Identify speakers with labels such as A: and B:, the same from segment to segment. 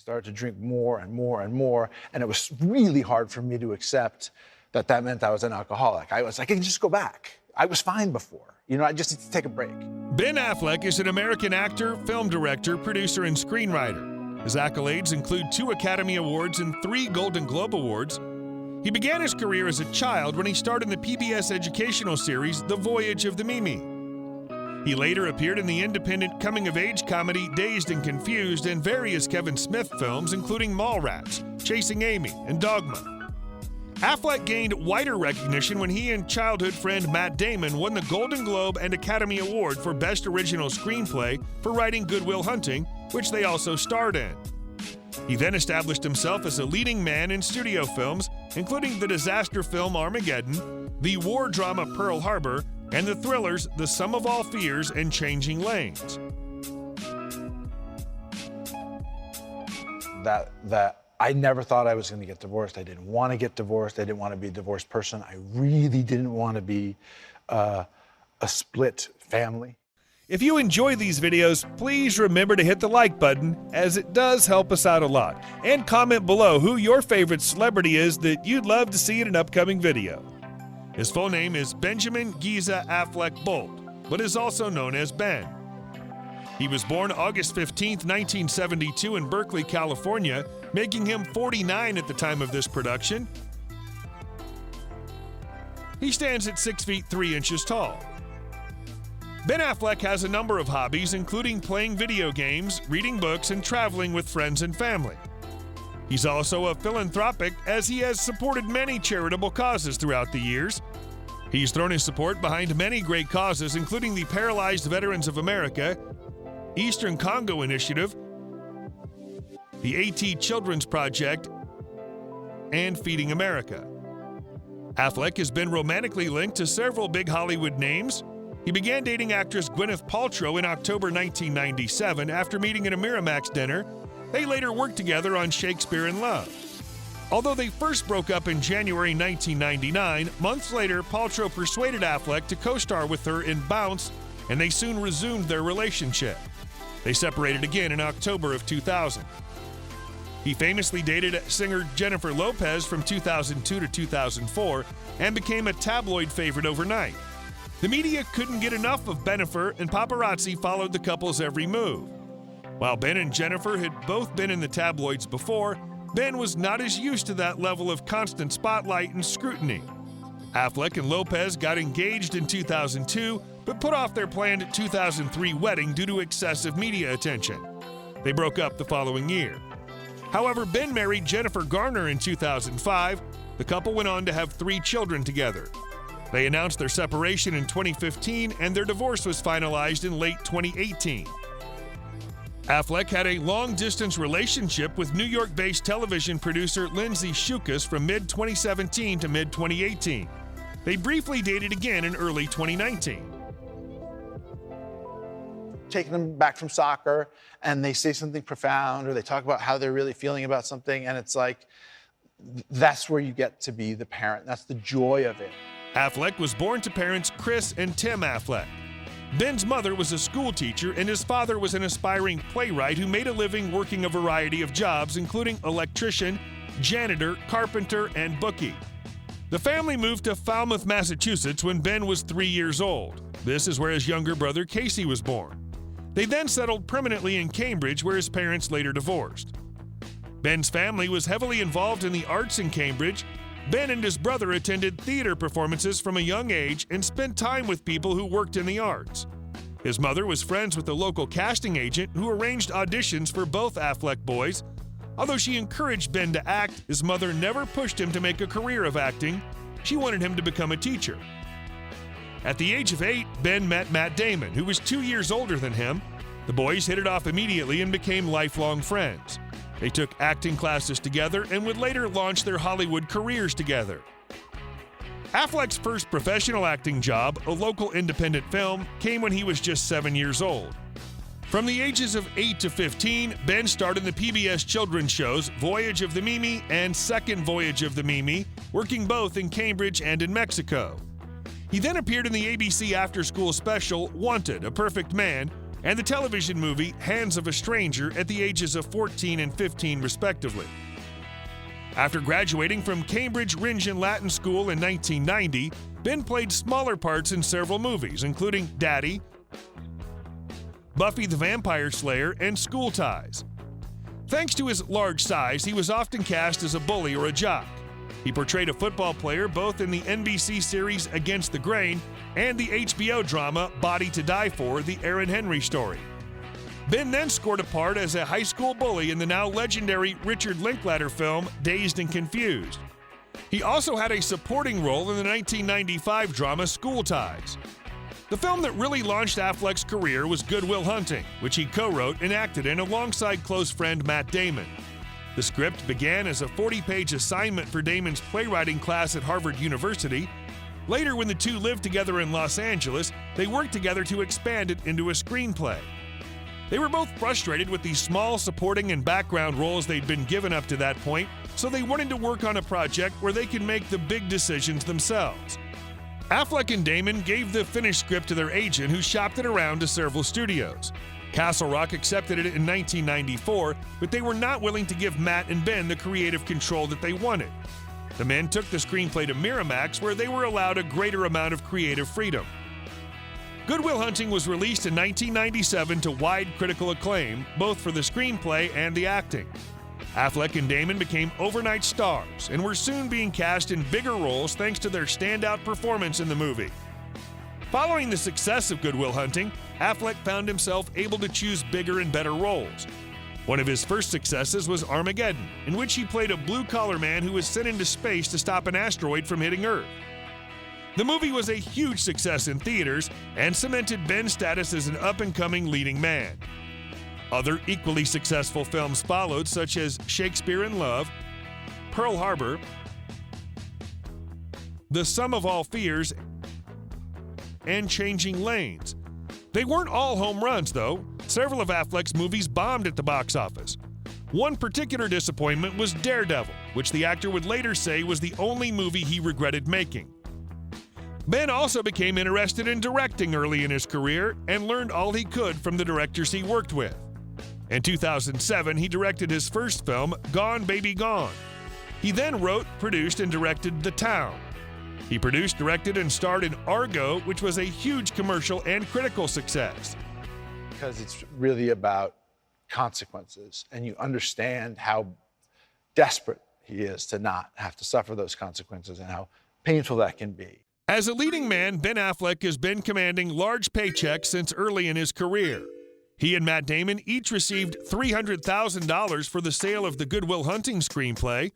A: Started to drink more and more and more, and it was really hard for me to accept that that meant I was an alcoholic. I was like, I can just go back. I was fine before. I just need to take a break.
B: Ben Affleck is an American actor, film director, producer, and screenwriter. His accolades include 2 Academy Awards and 3 Golden Globe Awards. He began his career as a child when he starred in the PBS educational series The Voyage of the Mimi. He later appeared in the independent coming-of-age comedy Dazed and Confused and various Kevin Smith films, including Mallrats, Chasing Amy, and Dogma. Affleck gained wider recognition when he and childhood friend Matt Damon won the Golden Globe and Academy Award for Best Original Screenplay for writing Good Will Hunting, which they also starred in. He then established himself as a leading man in studio films, including the disaster film Armageddon, the war drama Pearl Harbor, and the thrillers The Sum of All Fears and Changing Lanes.
A: That I never thought I was going to get divorced. I didn't want to get divorced. I didn't want to be a divorced person. I really didn't want to be a split family.
B: If you enjoy these videos, please remember to hit the like button, as it does help us out a lot. And comment below who your favorite celebrity is that you'd love to see in an upcoming video. His full name is Benjamin Giza Affleck Bolt, but is also known as Ben. He was born August 15, 1972 in Berkeley, California, making him 49 at the time of this production. He stands at 6 feet 3 inches tall. Ben Affleck has a number of hobbies, including playing video games, reading books, and traveling with friends and family. He's also a philanthropic, as he has supported many charitable causes throughout the years. He's thrown his support behind many great causes, including the Paralyzed Veterans of America, Eastern Congo Initiative, the AT Children's Project, and Feeding America. Affleck has been romantically linked to several big Hollywood names. He began dating actress Gwyneth Paltrow in October 1997 after meeting at a Miramax dinner. They later worked together on Shakespeare in Love. Although they first broke up in January 1999, months later, Paltrow persuaded Affleck to co-star with her in Bounce, and they soon resumed their relationship. They separated again in October of 2000. He famously dated singer Jennifer Lopez from 2002 to 2004 and became a tabloid favorite overnight. The media couldn't get enough of Bennifer, and paparazzi followed the couple's every move. While Ben and Jennifer had both been in the tabloids before, Ben was not as used to that level of constant spotlight and scrutiny. Affleck and Lopez got engaged in 2002, but put off their planned 2003 wedding due to excessive media attention. They broke up the following year. However, Ben married Jennifer Garner in 2005. The couple went on to have 3 children together. They announced their separation in 2015, and their divorce was finalized in late 2018. Affleck had a long-distance relationship with New York-based television producer Lindsay Shukas from mid-2017 to mid-2018. They briefly dated again in early 2019.
A: Taking them back from soccer, and they say something profound, or they talk about how they're really feeling about something, and it's like, that's where you get to be the parent. That's the joy of it.
B: Affleck was born to parents Chris and Tim Affleck. Ben's mother was a school teacher, and his father was an aspiring playwright who made a living working a variety of jobs, including electrician, janitor, carpenter, and bookie. The family moved to Falmouth, Massachusetts when Ben was 3 years old. This is where his younger brother Casey was born. They then settled permanently in Cambridge, where his parents later divorced. Ben's family was heavily involved in the arts in Cambridge. Ben and his brother attended theater performances from a young age and spent time with people who worked in the arts. His mother was friends with a local casting agent who arranged auditions for both Affleck boys. Although she encouraged Ben to act, his mother never pushed him to make a career of acting. She wanted him to become a teacher. At the age of 8, Ben met Matt Damon, who was 2 years older than him. The boys hit it off immediately and became lifelong friends. They took acting classes together and would later launch their Hollywood careers together. Affleck's first professional acting job, a local independent film, came when he was just 7 years old. From the ages of 8 to 15, Ben starred in the PBS children's shows Voyage of the Mimi and Second Voyage of the Mimi, working both in Cambridge and in Mexico. He then appeared in the ABC after-school special Wanted, A Perfect Man, and the television movie Hands of a Stranger at the ages of 14 and 15, respectively. After graduating from Cambridge Rindge and Latin School in 1990, Ben played smaller parts in several movies, including Daddy, Buffy the Vampire Slayer, and School Ties. Thanks to his large size, he was often cast as a bully or a jock. He portrayed a football player both in the NBC series Against the Grain and the HBO drama Body to Die For, the Aaron Henry story. Ben then scored a part as a high school bully in the now legendary Richard Linklater film Dazed and Confused. He also had a supporting role in the 1995 drama School Ties. The film that really launched Affleck's career was Good Will Hunting, which he co-wrote and acted in alongside close friend Matt Damon. The script began as a 40-page assignment for Damon's playwriting class at Harvard University. Later, when the two lived together in Los Angeles, they worked together to expand it into a screenplay. They were both frustrated with the small supporting and background roles they'd been given up to that point, so they wanted to work on a project where they could make the big decisions themselves. Affleck and Damon gave the finished script to their agent, who shopped it around to several studios. Castle Rock accepted it in 1994, but they were not willing to give Matt and Ben the creative control that they wanted. The men took the screenplay to Miramax, where they were allowed a greater amount of creative freedom. Good Will Hunting was released in 1997 to wide critical acclaim, both for the screenplay and the acting. Affleck and Damon became overnight stars and were soon being cast in bigger roles thanks to their standout performance in the movie. Following the success of Good Will Hunting, Affleck found himself able to choose bigger and better roles. One of his first successes was Armageddon, in which he played a blue-collar man who was sent into space to stop an asteroid from hitting Earth. The movie was a huge success in theaters and cemented Ben's status as an up-and-coming leading man. Other equally successful films followed, such as Shakespeare in Love, Pearl Harbor, The Sum of All Fears, and Changing Lanes. They weren't all home runs, though. Several of Affleck's movies bombed at the box office. One particular disappointment was Daredevil, which the actor would later say was the only movie he regretted making. Ben also became interested in directing early in his career and learned all he could from the directors he worked with. In 2007, he directed his first film, Gone Baby Gone. He then wrote, produced, and directed The Town. He produced, directed, and starred in Argo, which was a huge commercial and critical success.
A: Because it's really about consequences, and you understand how desperate he is to not have to suffer those consequences and how painful that can be.
B: As a leading man, Ben Affleck has been commanding large paychecks since early in his career. He and Matt Damon each received $300,000 for the sale of the Good Will Hunting screenplay.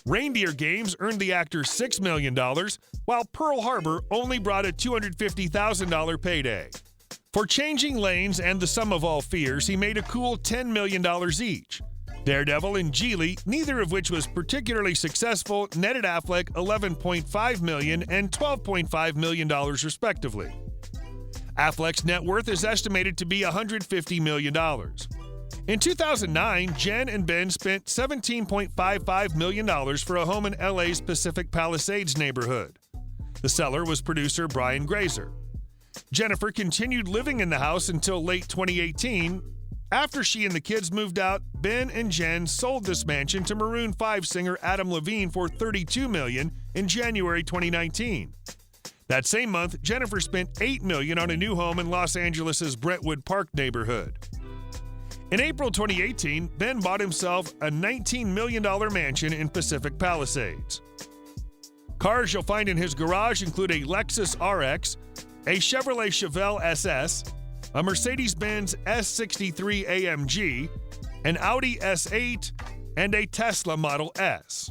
B: Reindeer Games earned the actor $6 million, while Pearl Harbor only brought a $250,000 payday. For Changing Lanes and The Sum of All Fears, he made a cool $10 million each. Daredevil and Geely, neither of which was particularly successful, netted Affleck $11.5 million and $12.5 million respectively. Affleck's net worth is estimated to be $150 million. In 2009, Jen and Ben spent $17.55 million for a home in LA's Pacific Palisades neighborhood. The seller was producer Brian Grazer. Jennifer continued living in the house until late 2018. After she and the kids moved out, Ben and Jen sold this mansion to Maroon 5 singer Adam Levine for $32 million in January 2019. That same month, Jennifer spent $8 million on a new home in Los Angeles' Brentwood Park neighborhood. In April 2018, Ben bought himself a $19 million mansion in Pacific Palisades. Cars you'll find in his garage include a Lexus RX, a Chevrolet Chevelle SS, a Mercedes-Benz S63 AMG, an Audi S8, and a Tesla Model S.